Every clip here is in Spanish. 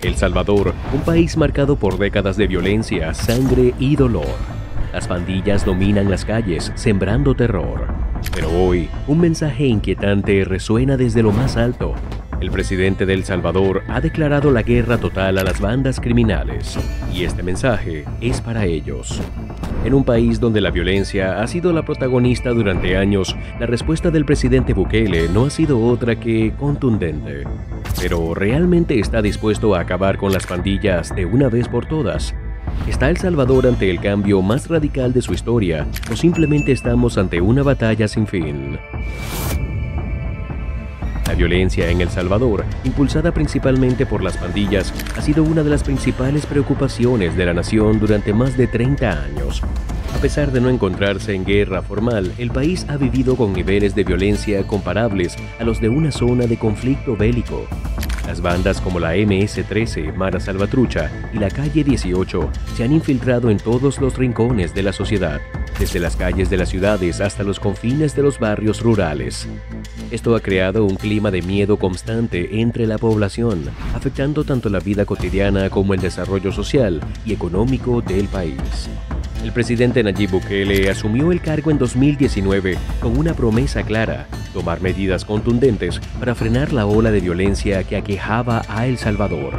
El Salvador, un país marcado por décadas de violencia, sangre y dolor. Las pandillas dominan las calles, sembrando terror. Pero hoy, un mensaje inquietante resuena desde lo más alto. El presidente de El Salvador ha declarado la guerra total a las bandas criminales. Y este mensaje es para ellos. En un país donde la violencia ha sido la protagonista durante años, la respuesta del presidente Bukele no ha sido otra que contundente. Pero ¿realmente está dispuesto a acabar con las pandillas de una vez por todas? ¿Está El Salvador ante el cambio más radical de su historia o simplemente estamos ante una batalla sin fin? La violencia en El Salvador, impulsada principalmente por las pandillas, ha sido una de las principales preocupaciones de la nación durante más de 30 años. A pesar de no encontrarse en guerra formal, el país ha vivido con niveles de violencia comparables a los de una zona de conflicto bélico. Las bandas como la MS-13, Mara Salvatrucha y la Calle 18 se han infiltrado en todos los rincones de la sociedad, desde las calles de las ciudades hasta los confines de los barrios rurales. Esto ha creado un clima de miedo constante entre la población, afectando tanto la vida cotidiana como el desarrollo social y económico del país. El presidente Nayib Bukele asumió el cargo en 2019 con una promesa clara: tomar medidas contundentes para frenar la ola de violencia que aquejaba a El Salvador.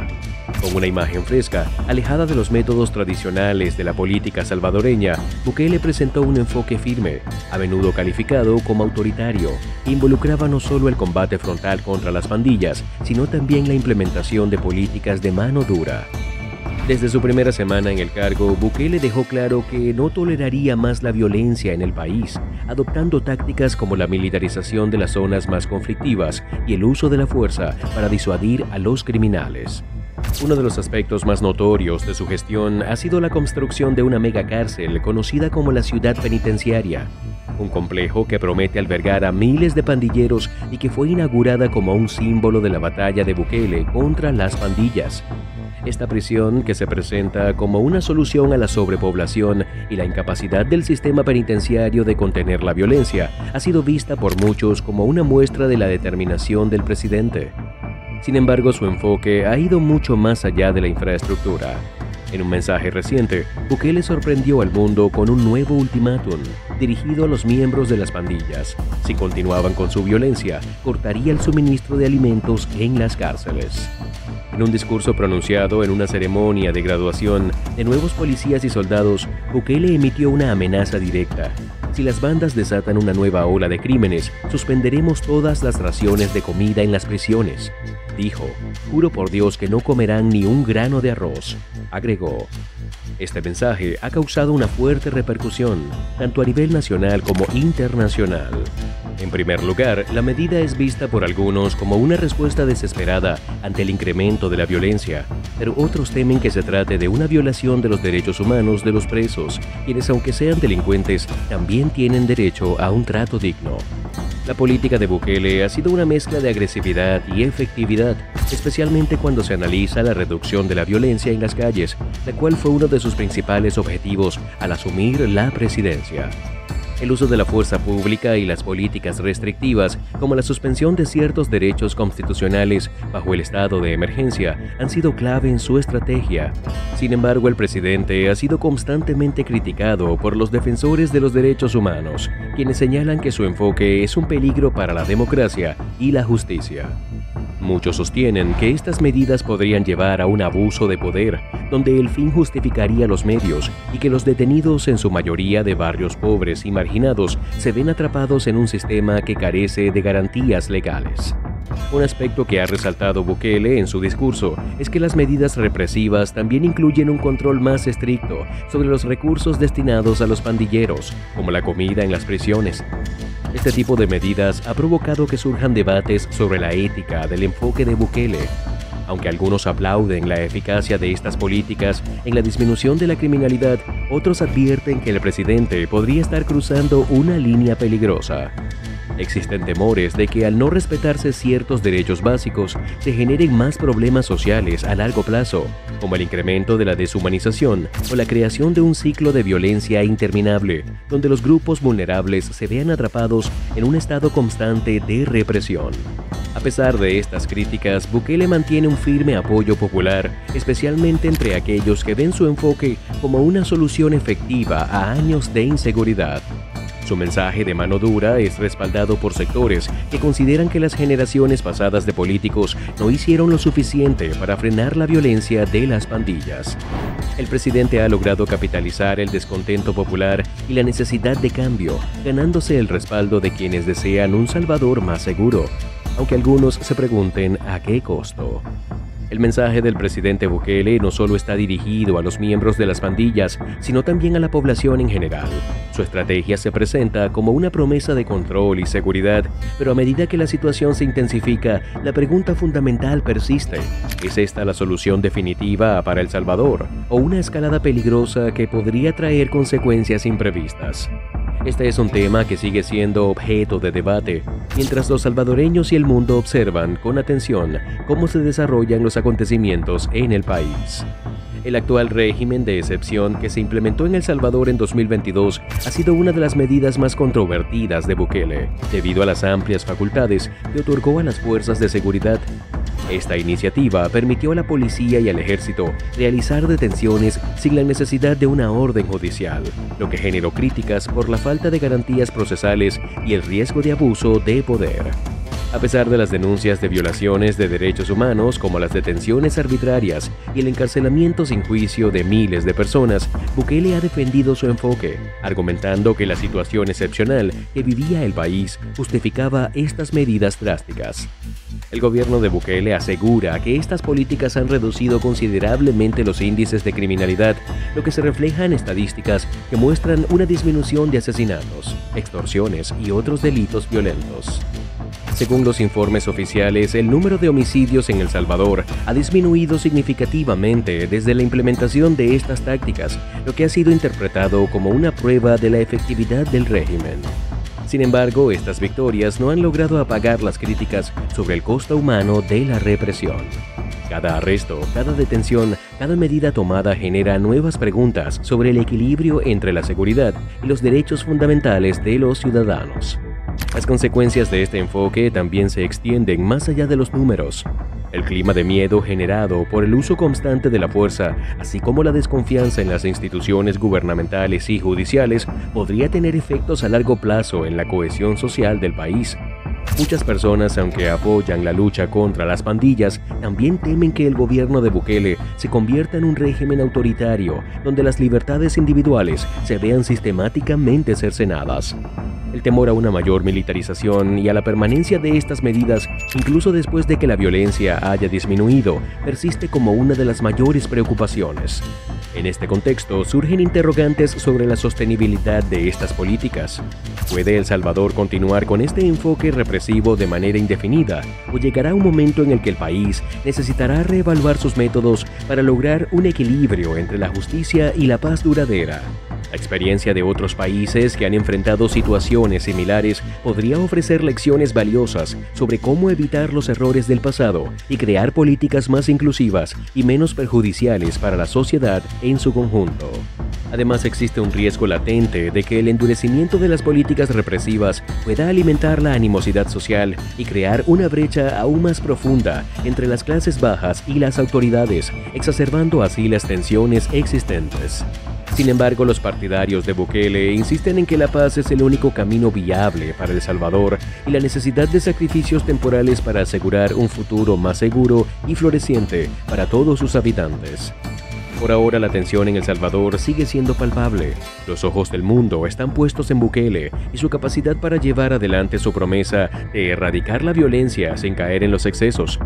Con una imagen fresca, alejada de los métodos tradicionales de la política salvadoreña, Bukele presentó un enfoque firme, a menudo calificado como autoritario, que involucraba no solo el combate frontal contra las pandillas, sino también la implementación de políticas de mano dura. Desde su primera semana en el cargo, Bukele dejó claro que no toleraría más la violencia en el país, adoptando tácticas como la militarización de las zonas más conflictivas y el uso de la fuerza para disuadir a los criminales. Uno de los aspectos más notorios de su gestión ha sido la construcción de una megacárcel conocida como la Ciudad Penitenciaria, un complejo que promete albergar a miles de pandilleros y que fue inaugurada como un símbolo de la batalla de Bukele contra las pandillas. Esta prisión, que se presenta como una solución a la sobrepoblación y la incapacidad del sistema penitenciario de contener la violencia, ha sido vista por muchos como una muestra de la determinación del presidente. Sin embargo, su enfoque ha ido mucho más allá de la infraestructura. En un mensaje reciente, Bukele sorprendió al mundo con un nuevo ultimátum dirigido a los miembros de las pandillas. Si continuaban con su violencia, cortaría el suministro de alimentos en las cárceles. En un discurso pronunciado en una ceremonia de graduación de nuevos policías y soldados, Bukele emitió una amenaza directa: si las bandas desatan una nueva ola de crímenes, suspenderemos todas las raciones de comida en las prisiones. Dijo: juro por Dios que no comerán ni un grano de arroz. Agregó. Este mensaje ha causado una fuerte repercusión, tanto a nivel nacional como internacional. En primer lugar, la medida es vista por algunos como una respuesta desesperada ante el incremento de la violencia, pero otros temen que se trate de una violación de los derechos humanos de los presos, quienes, aunque sean delincuentes, también tienen derecho a un trato digno. La política de Bukele ha sido una mezcla de agresividad y efectividad, especialmente cuando se analiza la reducción de la violencia en las calles, la cual fue uno de sus principales objetivos al asumir la presidencia. El uso de la fuerza pública y las políticas restrictivas, como la suspensión de ciertos derechos constitucionales bajo el estado de emergencia, han sido clave en su estrategia. Sin embargo, el presidente ha sido constantemente criticado por los defensores de los derechos humanos, quienes señalan que su enfoque es un peligro para la democracia y la justicia. Muchos sostienen que estas medidas podrían llevar a un abuso de poder, donde el fin justificaría los medios y que los detenidos, en su mayoría de barrios pobres y marginados, se ven atrapados en un sistema que carece de garantías legales. Un aspecto que ha resaltado Bukele en su discurso es que las medidas represivas también incluyen un control más estricto sobre los recursos destinados a los pandilleros, como la comida en las prisiones. Este tipo de medidas ha provocado que surjan debates sobre la ética del enfoque de Bukele. Aunque algunos aplauden la eficacia de estas políticas en la disminución de la criminalidad, otros advierten que el presidente podría estar cruzando una línea peligrosa. Existen temores de que al no respetarse ciertos derechos básicos, se generen más problemas sociales a largo plazo, como el incremento de la deshumanización o la creación de un ciclo de violencia interminable, donde los grupos vulnerables se vean atrapados en un estado constante de represión. A pesar de estas críticas, Bukele mantiene un firme apoyo popular, especialmente entre aquellos que ven su enfoque como una solución efectiva a años de inseguridad. Su mensaje de mano dura es respaldado por sectores que consideran que las generaciones pasadas de políticos no hicieron lo suficiente para frenar la violencia de las pandillas. El presidente ha logrado capitalizar el descontento popular y la necesidad de cambio, ganándose el respaldo de quienes desean un Salvador más seguro, aunque algunos se pregunten a qué costo. El mensaje del presidente Bukele no solo está dirigido a los miembros de las pandillas, sino también a la población en general. Su estrategia se presenta como una promesa de control y seguridad, pero a medida que la situación se intensifica, la pregunta fundamental persiste. ¿Es esta la solución definitiva para El Salvador, o una escalada peligrosa que podría traer consecuencias imprevistas? Este es un tema que sigue siendo objeto de debate, mientras los salvadoreños y el mundo observan con atención cómo se desarrollan los acontecimientos en el país. El actual régimen de excepción que se implementó en El Salvador en 2022 ha sido una de las medidas más controvertidas de Bukele, debido a las amplias facultades que otorgó a las fuerzas de seguridad. Esta iniciativa permitió a la policía y al ejército realizar detenciones sin la necesidad de una orden judicial, lo que generó críticas por la falta de garantías procesales y el riesgo de abuso de poder. A pesar de las denuncias de violaciones de derechos humanos, como las detenciones arbitrarias y el encarcelamiento sin juicio de miles de personas, Bukele ha defendido su enfoque, argumentando que la situación excepcional que vivía el país justificaba estas medidas drásticas. El gobierno de Bukele asegura que estas políticas han reducido considerablemente los índices de criminalidad, lo que se refleja en estadísticas que muestran una disminución de asesinatos, extorsiones y otros delitos violentos. Según los informes oficiales, el número de homicidios en El Salvador ha disminuido significativamente desde la implementación de estas tácticas, lo que ha sido interpretado como una prueba de la efectividad del régimen. Sin embargo, estas victorias no han logrado apagar las críticas sobre el costo humano de la represión. Cada arresto, cada detención, cada medida tomada genera nuevas preguntas sobre el equilibrio entre la seguridad y los derechos fundamentales de los ciudadanos. Las consecuencias de este enfoque también se extienden más allá de los números. El clima de miedo generado por el uso constante de la fuerza, así como la desconfianza en las instituciones gubernamentales y judiciales, podría tener efectos a largo plazo en la cohesión social del país. Muchas personas, aunque apoyan la lucha contra las pandillas, también temen que el gobierno de Bukele se convierta en un régimen autoritario, donde las libertades individuales se vean sistemáticamente cercenadas. El temor a una mayor militarización y a la permanencia de estas medidas, incluso después de que la violencia haya disminuido, persiste como una de las mayores preocupaciones. En este contexto, surgen interrogantes sobre la sostenibilidad de estas políticas. ¿Puede El Salvador continuar con este enfoque represivo de manera indefinida, o llegará un momento en el que el país necesitará reevaluar sus métodos para lograr un equilibrio entre la justicia y la paz duradera? La experiencia de otros países que han enfrentado situaciones similares podría ofrecer lecciones valiosas sobre cómo evitar los errores del pasado y crear políticas más inclusivas y menos perjudiciales para la sociedad en su conjunto. Además, existe un riesgo latente de que el endurecimiento de las políticas represivas pueda alimentar la animosidad social y crear una brecha aún más profunda entre las clases bajas y las autoridades, exacerbando así las tensiones existentes. Sin embargo, los partidarios de Bukele insisten en que la paz es el único camino viable para El Salvador y la necesidad de sacrificios temporales para asegurar un futuro más seguro y floreciente para todos sus habitantes. Por ahora, la tensión en El Salvador sigue siendo palpable. Los ojos del mundo están puestos en Bukele y su capacidad para llevar adelante su promesa de erradicar la violencia sin caer en los excesos.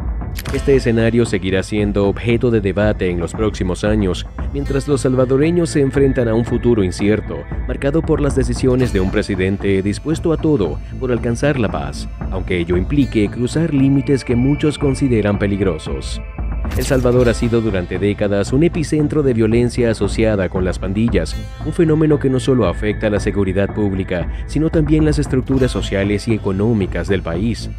Este escenario seguirá siendo objeto de debate en los próximos años, mientras los salvadoreños se enfrentan a un futuro incierto, marcado por las decisiones de un presidente dispuesto a todo por alcanzar la paz, aunque ello implique cruzar límites que muchos consideran peligrosos. El Salvador ha sido durante décadas un epicentro de violencia asociada con las pandillas, un fenómeno que no solo afecta a la seguridad pública, sino también las estructuras sociales y económicas del país.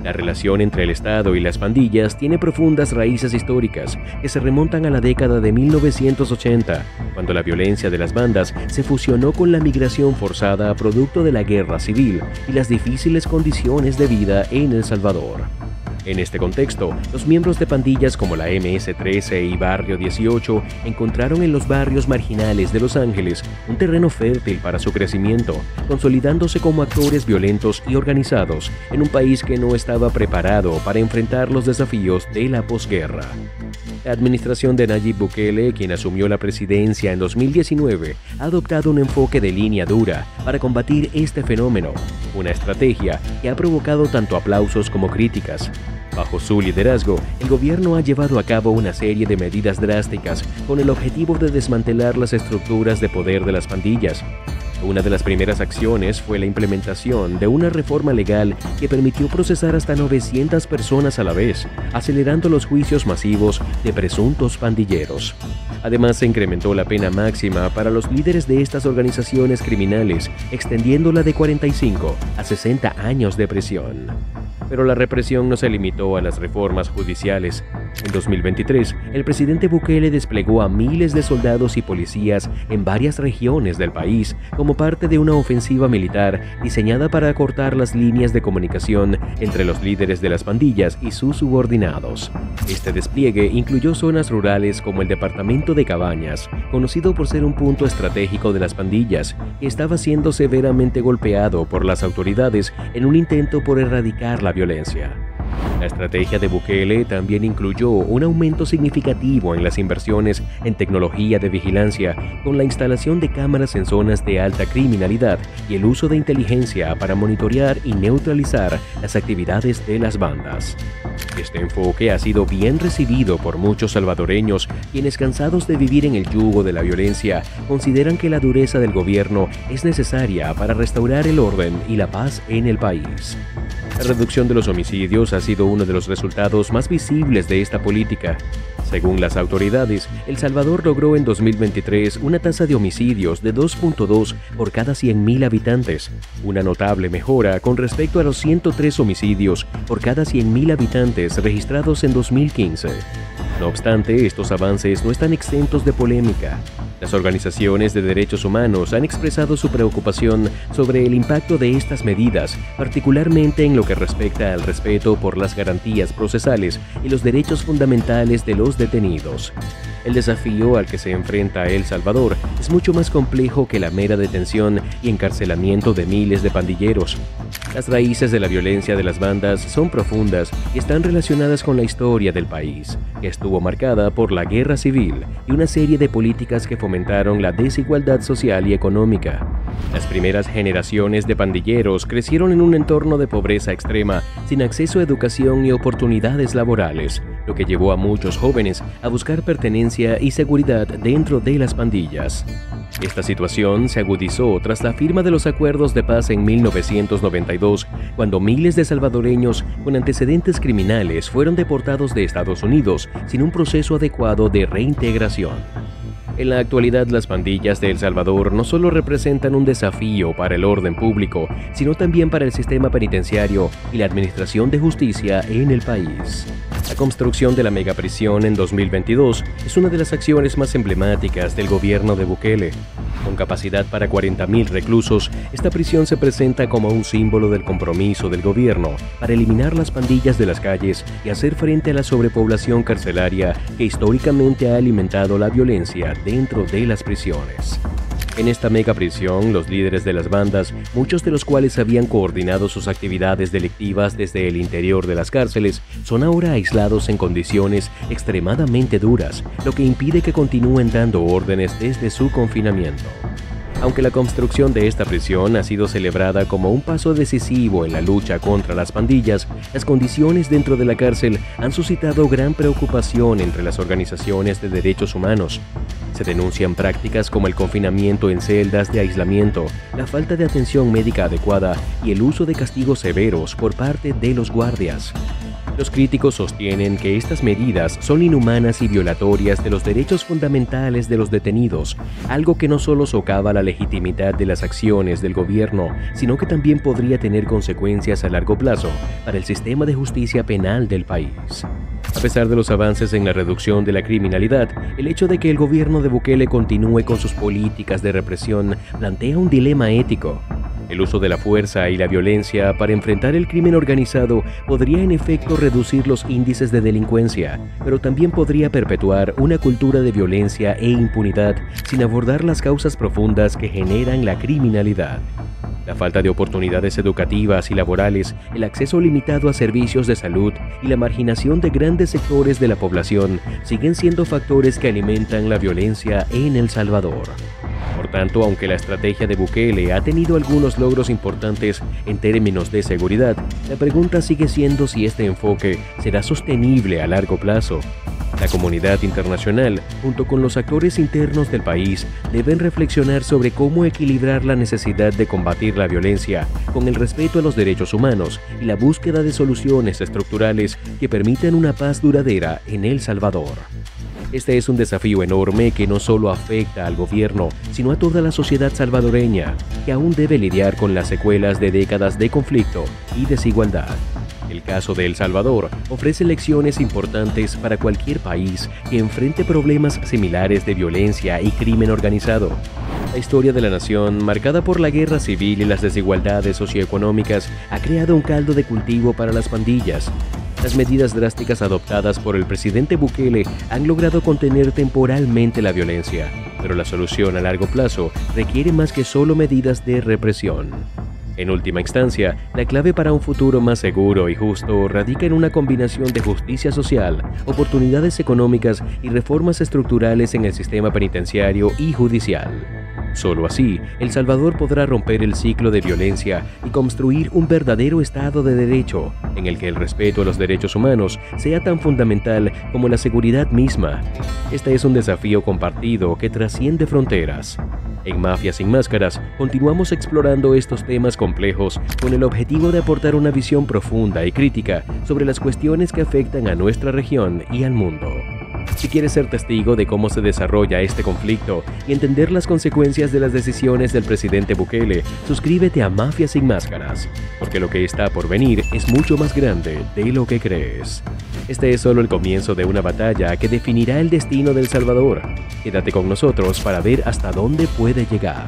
La relación entre el Estado y las pandillas tiene profundas raíces históricas que se remontan a la década de 1980, cuando la violencia de las bandas se fusionó con la migración forzada producto de la guerra civil y las difíciles condiciones de vida en El Salvador. En este contexto, los miembros de pandillas como la MS-13 y Barrio 18 encontraron en los barrios marginales de Los Ángeles un terreno fértil para su crecimiento, consolidándose como actores violentos y organizados en un país que no estaba preparado para enfrentar los desafíos de la posguerra. La administración de Nayib Bukele, quien asumió la presidencia en 2019, ha adoptado un enfoque de línea dura para combatir este fenómeno, una estrategia que ha provocado tanto aplausos como críticas. Bajo su liderazgo, el gobierno ha llevado a cabo una serie de medidas drásticas con el objetivo de desmantelar las estructuras de poder de las pandillas. Una de las primeras acciones fue la implementación de una reforma legal que permitió procesar hasta 900 personas a la vez, acelerando los juicios masivos de presuntos pandilleros. Además, se incrementó la pena máxima para los líderes de estas organizaciones criminales, extendiéndola de 45 a 60 años de prisión. Pero la represión no se limitó a las reformas judiciales. En 2023, el presidente Bukele desplegó a miles de soldados y policías en varias regiones del país como parte de una ofensiva militar diseñada para acortar las líneas de comunicación entre los líderes de las pandillas y sus subordinados. Este despliegue incluyó zonas rurales como el departamento de Cabañas, conocido por ser un punto estratégico de las pandillas, que estaba siendo severamente golpeado por las autoridades en un intento por erradicar la violencia. La estrategia de Bukele también incluyó un aumento significativo en las inversiones en tecnología de vigilancia, con la instalación de cámaras en zonas de alta criminalidad y el uso de inteligencia para monitorear y neutralizar las actividades de las bandas. Este enfoque ha sido bien recibido por muchos salvadoreños, quienes, cansados de vivir en el yugo de la violencia, consideran que la dureza del gobierno es necesaria para restaurar el orden y la paz en el país. La reducción de los homicidios ha sido uno de los resultados más visibles de esta política. Según las autoridades, El Salvador logró en 2023 una tasa de homicidios de 2.2 por cada 100.000 habitantes, una notable mejora con respecto a los 103 homicidios por cada 100.000 habitantes registrados en 2015. No obstante, estos avances no están exentos de polémica. Las organizaciones de derechos humanos han expresado su preocupación sobre el impacto de estas medidas, particularmente en lo que respecta al respeto por las garantías procesales y los derechos fundamentales de los detenidos. El desafío al que se enfrenta El Salvador es mucho más complejo que la mera detención y encarcelamiento de miles de pandilleros. Las raíces de la violencia de las bandas son profundas y están relacionadas con la historia del país, que estuvo marcada por la guerra civil y una serie de políticas que fomentaron la desigualdad social y económica. Las primeras generaciones de pandilleros crecieron en un entorno de pobreza extrema, sin acceso a educación ni oportunidades laborales, lo que llevó a muchos jóvenes a buscar pertenencia y seguridad dentro de las pandillas. Esta situación se agudizó tras la firma de los acuerdos de paz en 1992, cuando miles de salvadoreños con antecedentes criminales fueron deportados de Estados Unidos sin un proceso adecuado de reintegración. En la actualidad, las pandillas de El Salvador no solo representan un desafío para el orden público, sino también para el sistema penitenciario y la administración de justicia en el país. La construcción de la megaprisión en 2022 es una de las acciones más emblemáticas del gobierno de Bukele. Con capacidad para 40.000 reclusos, esta prisión se presenta como un símbolo del compromiso del gobierno para eliminar las pandillas de las calles y hacer frente a la sobrepoblación carcelaria que históricamente ha alimentado la violencia dentro de las prisiones. En esta megaprisión, los líderes de las bandas, muchos de los cuales habían coordinado sus actividades delictivas desde el interior de las cárceles, son ahora aislados en condiciones extremadamente duras, lo que impide que continúen dando órdenes desde su confinamiento. Aunque la construcción de esta prisión ha sido celebrada como un paso decisivo en la lucha contra las pandillas, las condiciones dentro de la cárcel han suscitado gran preocupación entre las organizaciones de derechos humanos. Se denuncian prácticas como el confinamiento en celdas de aislamiento, la falta de atención médica adecuada y el uso de castigos severos por parte de los guardias. Los críticos sostienen que estas medidas son inhumanas y violatorias de los derechos fundamentales de los detenidos, algo que no solo socava la legitimidad de las acciones del gobierno, sino que también podría tener consecuencias a largo plazo para el sistema de justicia penal del país. A pesar de los avances en la reducción de la criminalidad, el hecho de que el gobierno de Bukele continúe con sus políticas de represión plantea un dilema ético. El uso de la fuerza y la violencia para enfrentar el crimen organizado podría en efecto reducir los índices de delincuencia, pero también podría perpetuar una cultura de violencia e impunidad sin abordar las causas profundas que generan la criminalidad. La falta de oportunidades educativas y laborales, el acceso limitado a servicios de salud y la marginación de grandes sectores de la población siguen siendo factores que alimentan la violencia en El Salvador. Por tanto, aunque la estrategia de Bukele ha tenido algunos logros importantes en términos de seguridad, la pregunta sigue siendo si este enfoque será sostenible a largo plazo. La comunidad internacional, junto con los actores internos del país, deben reflexionar sobre cómo equilibrar la necesidad de combatir la violencia con el respeto a los derechos humanos y la búsqueda de soluciones estructurales que permitan una paz duradera en El Salvador. Este es un desafío enorme que no solo afecta al gobierno, sino a toda la sociedad salvadoreña, que aún debe lidiar con las secuelas de décadas de conflicto y desigualdad. El caso de El Salvador ofrece lecciones importantes para cualquier país que enfrente problemas similares de violencia y crimen organizado. La historia de la nación, marcada por la guerra civil y las desigualdades socioeconómicas, ha creado un caldo de cultivo para las pandillas. Las medidas drásticas adoptadas por el presidente Bukele han logrado contener temporalmente la violencia, pero la solución a largo plazo requiere más que solo medidas de represión. En última instancia, la clave para un futuro más seguro y justo radica en una combinación de justicia social, oportunidades económicas y reformas estructurales en el sistema penitenciario y judicial. Solo así, El Salvador podrá romper el ciclo de violencia y construir un verdadero Estado de Derecho, en el que el respeto a los derechos humanos sea tan fundamental como la seguridad misma. Este es un desafío compartido que trasciende fronteras. En Mafias sin Máscaras, continuamos explorando estos temas complejos con el objetivo de aportar una visión profunda y crítica sobre las cuestiones que afectan a nuestra región y al mundo. Si quieres ser testigo de cómo se desarrolla este conflicto y entender las consecuencias de las decisiones del presidente Bukele, suscríbete a Mafias sin Máscaras, porque lo que está por venir es mucho más grande de lo que crees. Este es solo el comienzo de una batalla que definirá el destino de El Salvador. Quédate con nosotros para ver hasta dónde puede llegar.